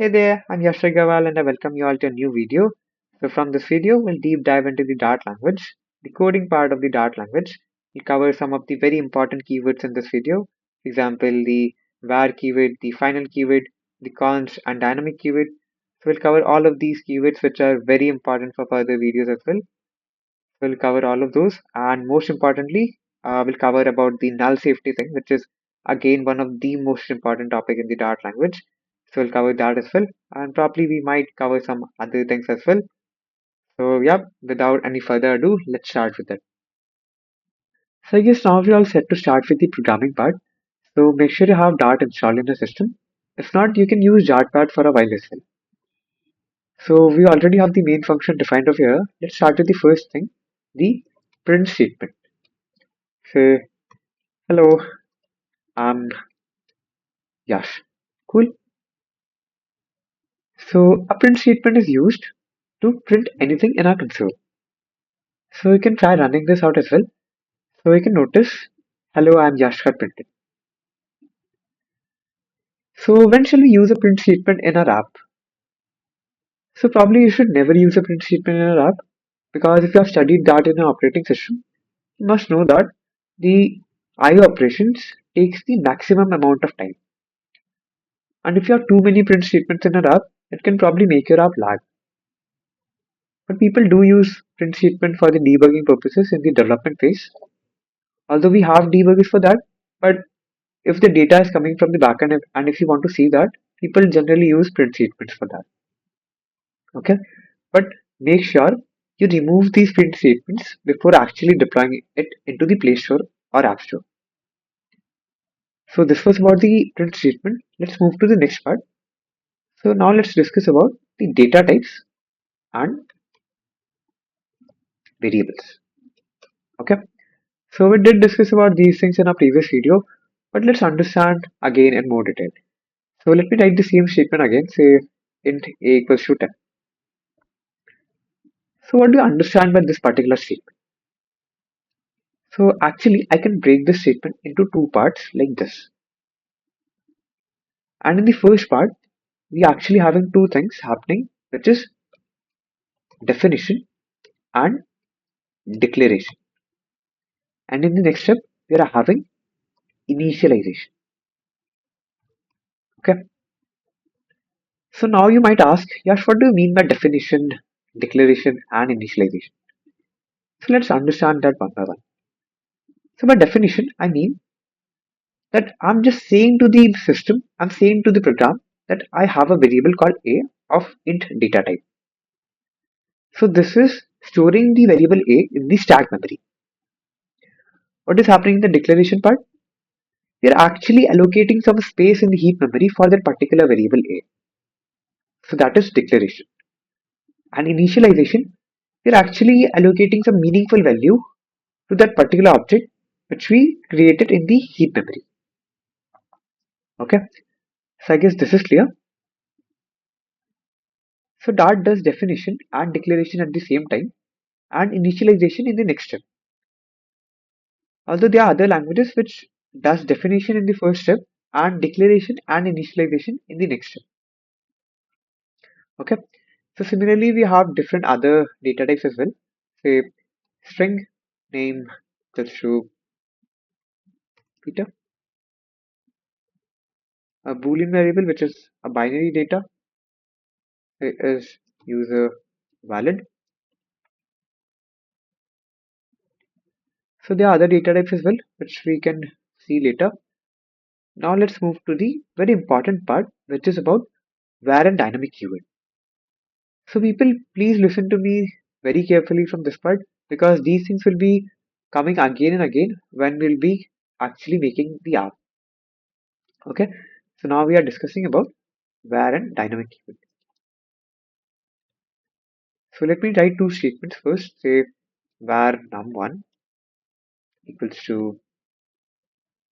Hey there, I'm Yash and I welcome you all to a new video. So from this video, we'll deep dive into the Dart language, the coding part of the Dart language. We'll cover some of the very important keywords in this video. For example, the var keyword, the final keyword, the const and dynamic keyword. So we'll cover all of these keywords which are very important for further videos as well. We'll cover all of those, and most importantly, we'll cover about the null safety thing, which is again one of the most important topic in the Dart language. So we'll cover that as well, and probably we might cover some other things as well. So yeah, without any further ado, let's start with it. So I guess now we're all set to start with the programming part. So make sure you have Dart installed in the system. If not, you can use Dartpad for a while as well. So we already have the main function defined over here. Let's start with the first thing, the print statement. So hello, I'm Yash. Cool. So a print statement is used to print anything in our console. So you can try running this out as well. So you can notice, hello, I'm Yash got printed. So when shall we use a print statement in our app? So probably you should never use a print statement in our app, because if you have studied that in an operating system, you must know that the IO operations takes the maximum amount of time. And if you have too many print statements in an app, it can probably make your app lag. But people do use print statement for the debugging purposes in the development phase. Although we have debuggers for that, but if the data is coming from the backend and if you want to see that, people generally use print statements for that. Okay, but make sure you remove these print statements before actually deploying it into the Play Store or App Store. So this was about the print statement. Let's move to the next part. So now let's discuss about the data types and variables. Okay. So we did discuss about these things in our previous video, but let's understand again in more detail. So let me write the same statement again, say int a equals to 10. So what do you understand by this particular statement? So actually I can break this statement into two parts like this. And in the first part, we are actually having two things happening, which is definition and declaration. And in the next step, we are having initialization. Okay. So now you might ask, Yash, what do you mean by definition, declaration, and initialization? So let's understand that one by one. So by definition, I mean that I'm just saying to the system, I'm saying to the program that I have a variable called a of int data type. So this is storing the variable a in the stack memory. What is happening in the declaration part? We are actually allocating some space in the heap memory for that particular variable a. So that is declaration. And initialization, we are actually allocating some meaningful value to that particular object which we created in the heap memory. Okay, so I guess this is clear. So Dart does definition and declaration at the same time and initialization in the next step. Although there are other languages which does definition in the first step and declaration and initialization in the next step. Okay, so similarly we have different other data types as well. Say string name equals to Peter, a boolean variable which is a binary data is user valid. So there are other data types as well, which we can see later. Now let's move to the very important part, which is about var and dynamic keyword. So people, please listen to me very carefully from this part, because these things will be coming again and again when we'll be actually making the app. Okay. So now we are discussing about var and dynamic keyword. So let me write two statements first. Say var num1 equals to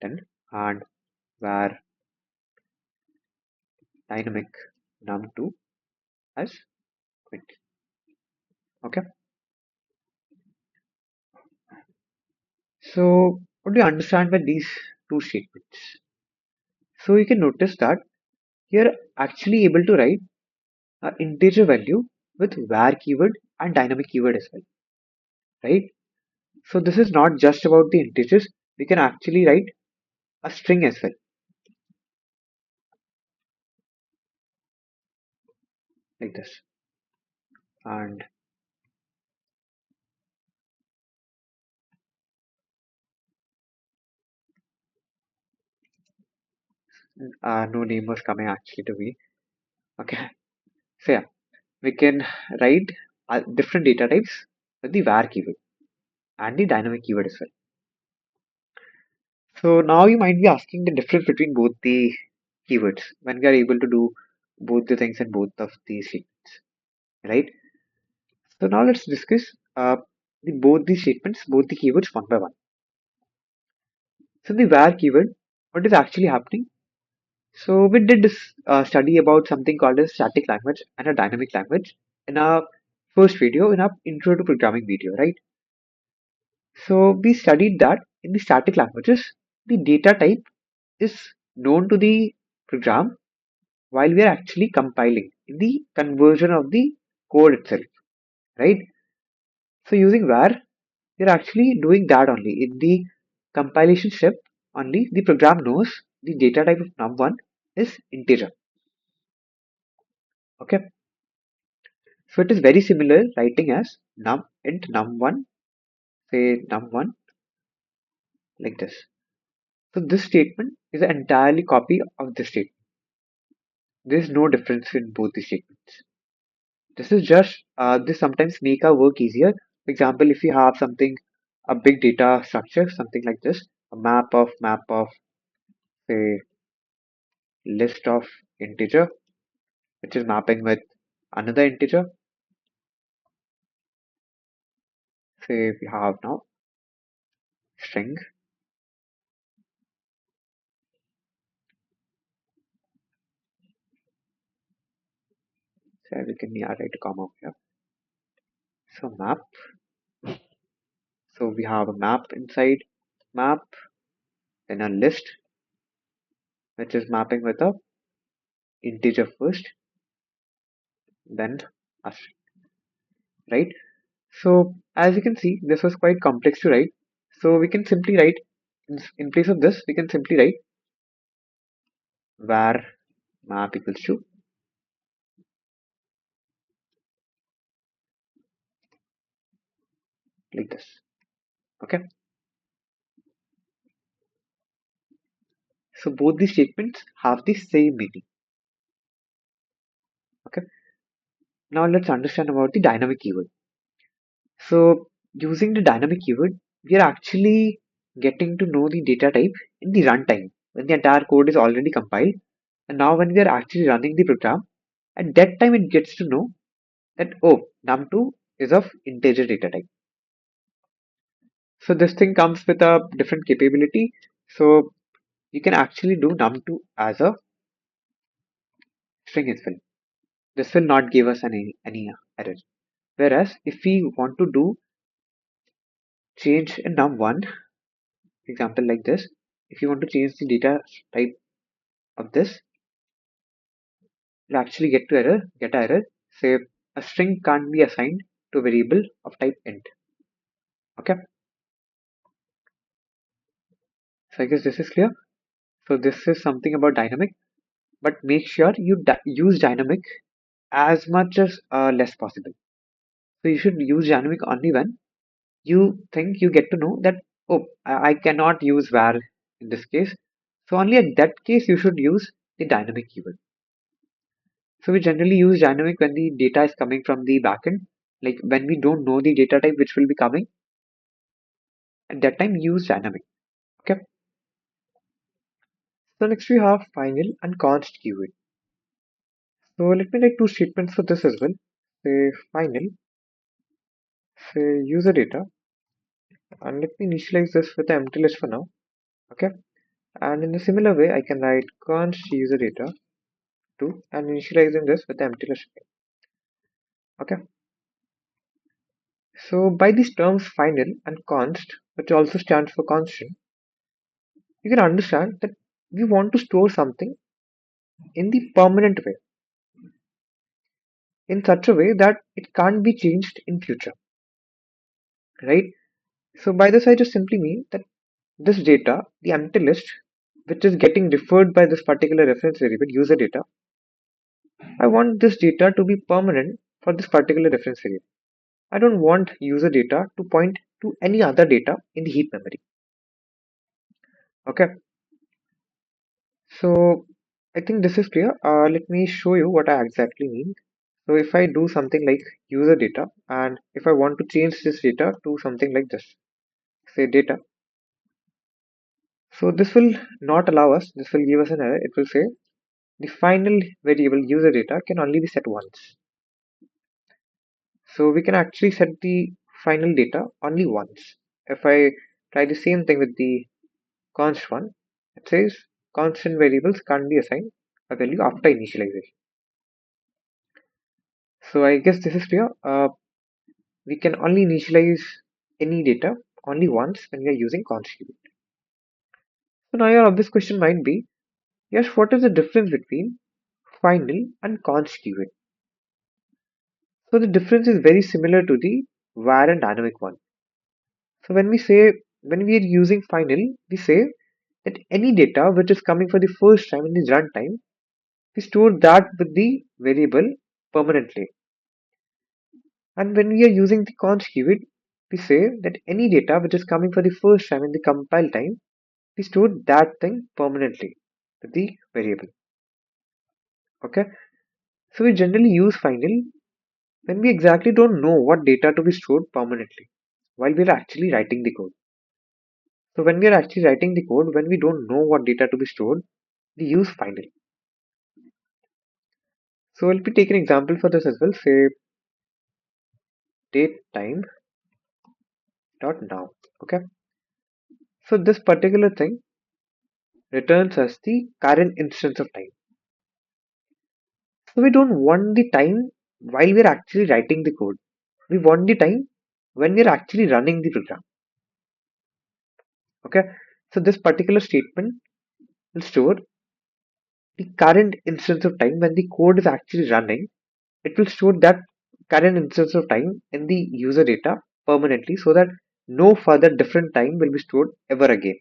10 and var dynamic num2 as 20. Okay. So what do you understand by these two statements? So you can notice that you're actually able to write an integer value with var keyword and dynamic keyword as well, right? So this is not just about the integers. We can actually write a string as well, like this. And no name was coming actually to me. Okay, so yeah, we can write different data types with the var keyword and the dynamic keyword as well. So now you might be asking the difference between both the keywords when we are able to do both the things in both of these statements, right? So now let's discuss both the statements, both the keywords one by one. So the var keyword, what is actually happening? So we did this study about something called a static language and a dynamic language in our first video, in our intro to programming video, right? So we studied that in the static languages, the data type is known to the program while we are actually compiling in the conversion of the code itself, right? So using var, we are actually doing that only. In the compilation step, only the program knows the data type of num1 is integer. Okay, so it is very similar writing as int num1, say num1 like this. So this statement is an entirely copy of this statement. There is no difference in both the statements. This is just this sometimes make our work easier. For example, if you have something a big data structure, something like this, a map of say list of integer, which is mapping with another integer. Say we have now string. So we can write a comma here. So map. So we have a map inside map, then a list, which is mapping with a integer first, then a string, right? So as you can see, this was quite complex to write. So we can simply write in place of this, we can simply write var map equals to like this. Okay. So both these statements have the same meaning. Okay. Now let's understand about the dynamic keyword. So using the dynamic keyword, we are actually getting to know the data type in the runtime when the entire code is already compiled. And now when we are actually running the program, at that time it gets to know that, oh, num2 is of integer data type. So this thing comes with a different capability. So you can actually do num2 as a string as well. This will not give us any error. Whereas if we want to do change in num1, example like this, if you want to change the data type of this, you'll actually get error. Say a string can't be assigned to a variable of type int. Okay, so I guess this is clear. So this is something about dynamic, but make sure you use dynamic as much as less possible. So you should use dynamic only when you think you get to know that, oh, I cannot use var in this case. So only at that case you should use the dynamic keyword. So we generally use dynamic when the data is coming from the backend, like when we don't know the data type which will be coming. At that time, use dynamic. Okay. So next we have final and const keyword. So let me write two statements for this as well. Say final, say user data, and let me initialize this with the empty list for now. Okay. And in a similar way, I can write const user data too, and initializing this with the empty list. Okay. So by these terms final and const, which also stands for constant, you can understand that we want to store something in the permanent way, in such a way that it can't be changed in future, right? So by this I just simply mean that this data, the empty list, which is getting referred by this particular reference variable user data, I want this data to be permanent for this particular reference variable. I don't want user data to point to any other data in the heap memory. Okay, so I think this is clear. Let me show you what I exactly mean. So if I do something like user data, and if I want to change this data to something like this, say data. So this will not allow us, this will give us an error. It will say the final variable user data can only be set once. So we can actually set the final data only once. If I try the same thing with the const one, it says constant variables can't be assigned a value after initialization. So I guess this is clear. We can only initialize any data only once when we are using const keyword. So now your obvious question might be, yes, what is the difference between final and const keyword? So the difference is very similar to the var and dynamic one. So when we are using final, we say that any data which is coming for the first time in the runtime, we store that with the variable permanently. And when we are using the const keyword, we say that any data which is coming for the first time in the compile time, we store that thing permanently with the variable. Okay. So we generally use final when we exactly don't know what data to be stored permanently while we are actually writing the code. So when we are actually writing the code, when we don't know what data to be stored, we use final. So I'll be taking an example for this as well. Say date time dot now. Okay. So this particular thing returns us the current instance of time. So we don't want the time while we're actually writing the code. We want the time when we're actually running the program. Okay. So this particular statement will store the current instance of time when the code is actually running. It will store that current instance of time in the user data permanently so that no further different time will be stored ever again.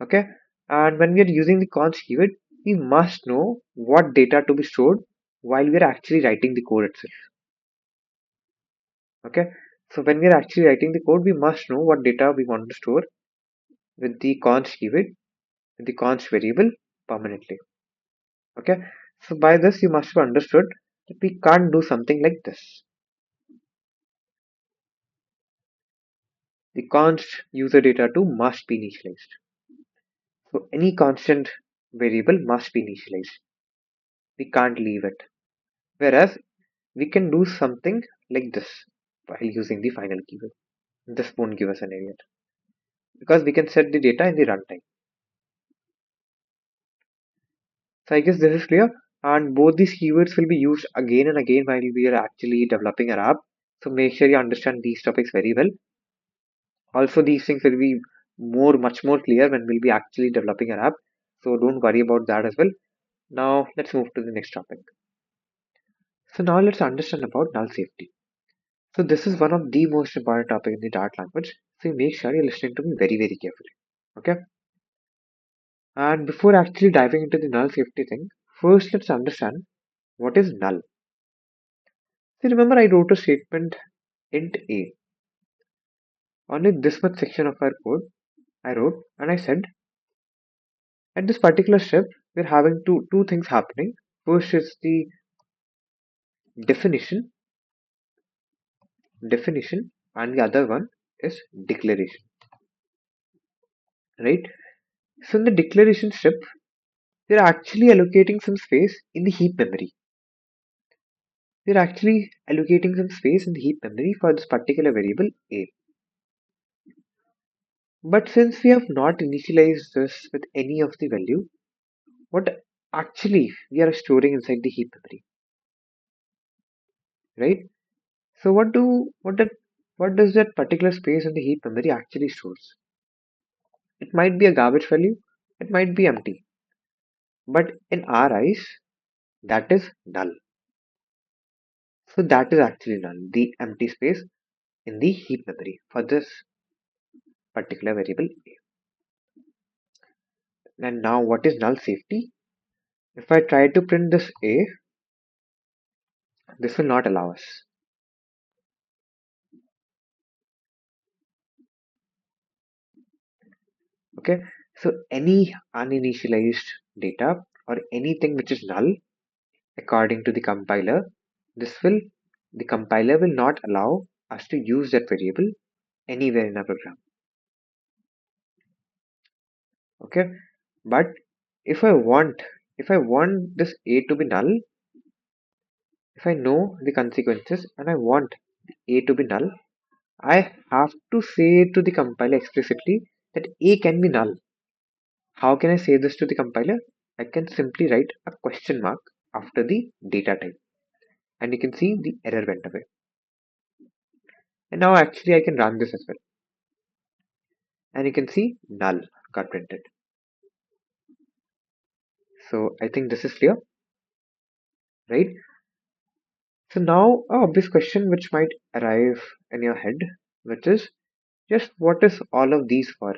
Okay. And when we are using the const keyword, we must know what data to be stored while we are actually writing the code itself. Okay. So when we are actually writing the code, we must know what data we want to store with the const keyword, with the const variable permanently. Okay. So by this, you must have understood that we can't do something like this. The const user data to must be initialized. So any constant variable must be initialized. We can't leave it. Whereas we can do something like this while using the final keyword. This won't give us an error because we can set the data in the runtime. So I guess this is clear. And both these keywords will be used again and again while we are actually developing our app. So make sure you understand these topics very well. Also, these things will be much more clear when we'll be actually developing our app. So don't worry about that as well. Now let's move to the next topic. So now let's understand about null safety. So this is one of the most important topic in the Dart language. So make sure you're listening to me very carefully. Okay. And before actually diving into the null safety thing, first let's understand what is null. So remember I wrote a statement int a. Only this much section of our code I wrote and I said at this particular step we're having two things happening. First is the definition, and the other one is declaration. Right? So in the declaration step, we're actually allocating some space in the heap memory. We're actually allocating some space in the heap memory for this particular variable a. But since we have not initialized this with any of the value, what actually we are storing inside the heap memory, right? So what does that particular space in the heap memory actually stores? It might be a garbage value, it might be empty. but in our eyes, that is null. So that is actually null, the empty space in the heap memory for this particular variable A. And now what is null safety? If I try to print this A, this will not allow us. Okay, so any uninitialized data or anything which is null according to the compiler, the compiler will not allow us to use that variable anywhere in our program. Okay, but if I want this A to be null, if I know the consequences and I want A to be null, I have to say to the compiler explicitly that A can be null. How can I say this to the compiler? I can simply write a question mark after the data type, and you can see the error went away. And now actually I can run this as well, and you can see null got printed. So I think this is clear, right? So now a obvious question which might arrive in your head, which is just what is all of these for?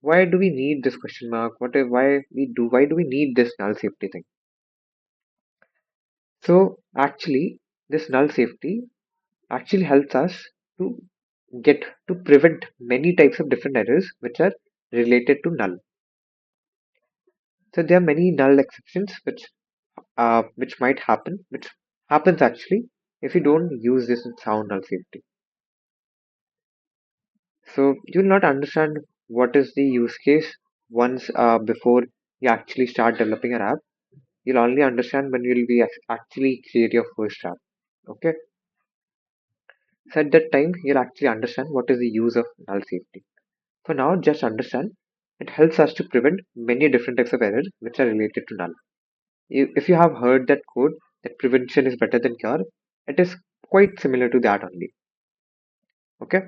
Why do we need this question mark? Why do we need this null safety thing? So actually this null safety actually helps us to get to prevent many types of different errors which are related to null. So there are many null exceptions which might happen, which happens actually if you don't use this in sound null safety. So you'll not understand what is the use case once before you actually start developing an app. You'll only understand when you'll be actually create your first app. Okay. So at that time you'll actually understand what is the use of null safety. For now, just understand it helps us to prevent many different types of errors which are related to null. If you have heard that quote that prevention is better than cure, it is quite similar to that only. Okay,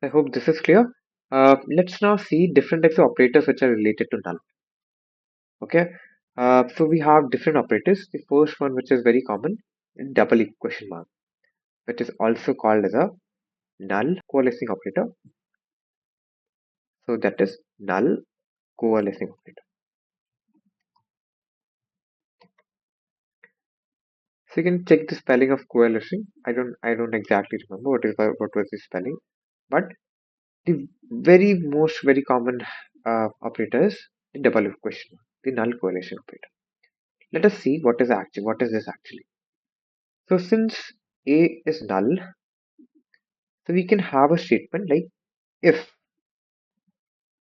I hope this is clear. Let's now see different types of operators which are related to null. Okay, so we have different operators. The first one, which is very common, is double question mark, which is also called as a null coalescing operator. So that is null coalescing operator. So you can check the spelling of coalescing. I don't exactly remember what was the spelling, but the very common operator is the double question mark, the null coalescing operator. Let us see what is this actually. So since A is null, so we can have a statement like if.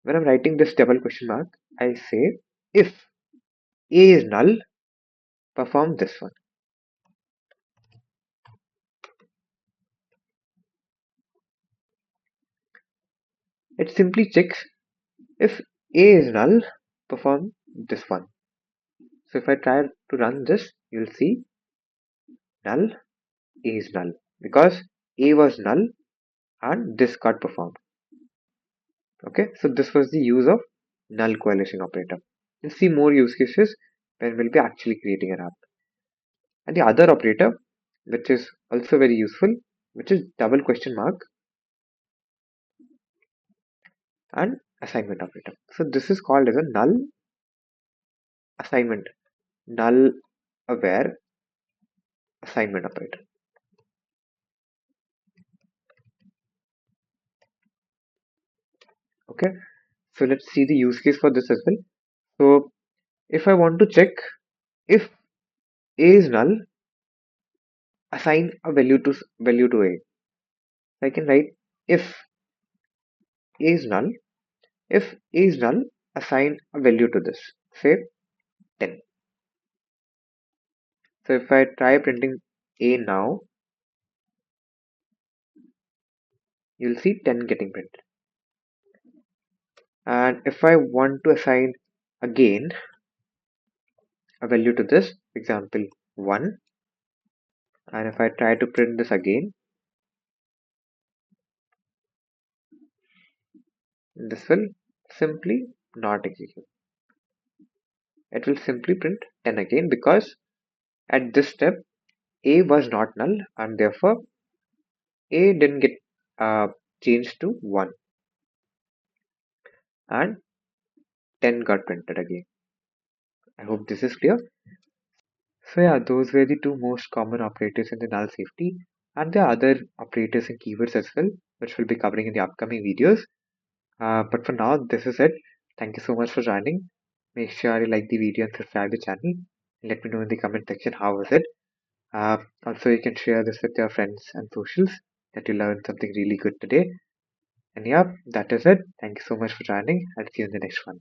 When I'm writing this double question mark, I say if A is null, perform this one. It simply checks if A is null, perform this one. So if I try to run this, you'll see null, A is null because A was null and this got performed. Okay, so this was the use of null coalescing operator. We'll see more use cases when we'll be actually creating an app. And the other operator, which is also very useful, which is double question mark and assignment operator. So this is called as a null assignment, null aware assignment operator. Okay, so let's see the use case for this as well. So if I want to check if A is null, assign a value to A. So I can write if A is null, if A is null, assign a value to this, say 10. So if I try printing A now, you'll see 10 getting printed. And if I want to assign again a value to this, example 1, and if I try to print this again, this will simply not execute. it will simply print 10 again, because at this step A was not null, and therefore A didn't get changed to 1, and 10 got printed again. I hope this is clear. So yeah, those were the two most common operators in the null safety, and there are other operators and keywords as well, which we'll be covering in the upcoming videos. But for now, this is it. Thank you so much for joining. Make sure you like the video and subscribe to the channel. And let me know in the comment section how was it. Also, you can share this with your friends and socials that you learned something really good today. And yeah, that is it. Thank you so much for joining. I'll see you in the next one.